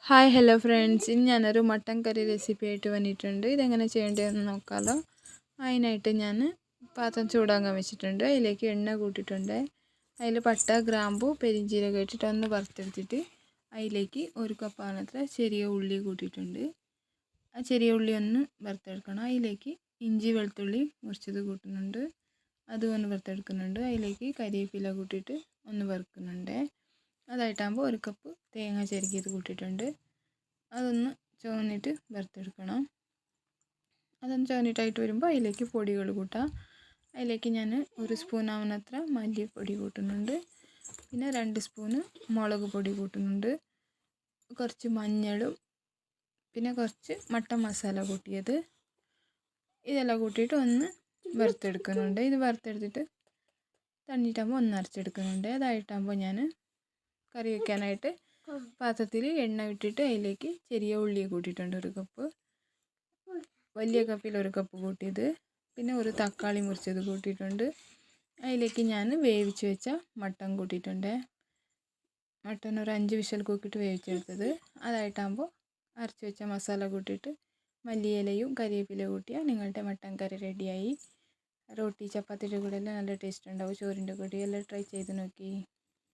Hi hello friends, ഇന്ന് ഞാനൊരു mutton കറി recipe ആയിട്ട് വന്നിട്ടുണ്ട്. ഇതെങ്ങനെ ചെയ്യേണ്ടതെന്ന് നോക്കാമല്ലോ. അതിനായിട്ട് ഞാൻ പാത്രം ചൂടാകാൻ വെച്ചിട്ടുണ്ട്. അതിലേക്ക് എണ്ണ കൂട്ടിയിട്ടുണ്ട്. അതിൽ പട്ട, ഗ്രാമ്പു, പെരിഞ്ചീരകം ഇട്ടിട്ട് ഒന്ന് വറുത്തെടുത്തിട്ട് അതിലേക്ക് ഒരു കപ്പാണത്ര ചെറിയ ഉള്ളി കൂട്ടിയിട്ടുണ്ട്. ആ ചെറിയ ഉള്ളി ഒന്ന് വറുത്തെടുക്കണം. അതിലേക്ക് ഇഞ്ചി വെളുത്തുള്ളി മുറിച്ചത് കൂട്ടുന്നുണ്ട്, അതും ഒന്ന് വറുത്തെടുക്കുന്നുണ്ട്. അതിലേക്ക് കരിവേപ്പില കൂട്ടിയിട്ട് ഒന്ന് വറുക്കുന്നുണ്ട്. അതായിട്ടാകുമ്പോൾ ഒരു കപ്പ് തേങ്ങ ചിരകിയത് കൂട്ടിയിട്ടുണ്ട്. അതൊന്ന് ചുവന്നിട്ട് വറുത്തെടുക്കണം. അതൊന്ന് ചുവന്നിട്ടായിട്ട് വരുമ്പോൾ അതിലേക്ക് പൊടികൾ കൂട്ടാം. അതിലേക്ക് ഞാൻ ഒരു സ്പൂൺ ആവുന്നത്ര മല്ലിപ്പൊടി കൂട്ടുന്നുണ്ട്, പിന്നെ 2 സ്പൂണ് മുളക് പൊടി കൂട്ടുന്നുണ്ട്, കുറച്ച് മഞ്ഞളും, പിന്നെ കുറച്ച് മട്ടൻ മസാല കൂട്ടിയത്. ഇതെല്ലാം കൂട്ടിയിട്ട് ഒന്ന് വറുത്തെടുക്കുന്നുണ്ട്. ഇത് വറുത്തെടുത്തിട്ട് തണ്ണിയിട്ടാകുമ്പോൾ ഒന്ന് അരച്ചെടുക്കുന്നുണ്ട്. അതായിട്ടാകുമ്പോൾ ഞാൻ കറി വയ്ക്കാനായിട്ട് പാത്രത്തിൽ എണ്ണ ഇട്ടിട്ട് അതിലേക്ക് ചെറിയ ഉള്ളി കൂട്ടിയിട്ടുണ്ട്, ഒരു കപ്പ്. വലിയ കപ്പിൽ ഒരു കപ്പ് കൂട്ടിയത്. പിന്നെ ഒരു തക്കാളി മുറിച്ചത് കൂട്ടിയിട്ടുണ്ട്. അതിലേക്ക് ഞാൻ വേവിച്ച് വെച്ച മട്ടൻ കൂട്ടിയിട്ടുണ്ട്. മട്ടൻ ഒരു 5 വിശൽ കൂക്കിയിട്ട് വേവിച്ചെടുത്തത്. അതായിട്ടാകുമ്പോൾ അരച്ച് വെച്ച മസാല കൂട്ടിയിട്ട് മല്ലിയിലയും കരിവേപ്പില കൂട്ടിയാൽ നിങ്ങളുടെ മട്ടൻ കറി റെഡിയായി. റൊട്ടി ചപ്പാത്തിയുടെ കൂടെ എല്ലാം നല്ല ടേസ്റ്റ് ഉണ്ടാവും. ചോറിൻ്റെ കൂടെ എല്ലാം ട്രൈ ചെയ്ത് നോക്കി.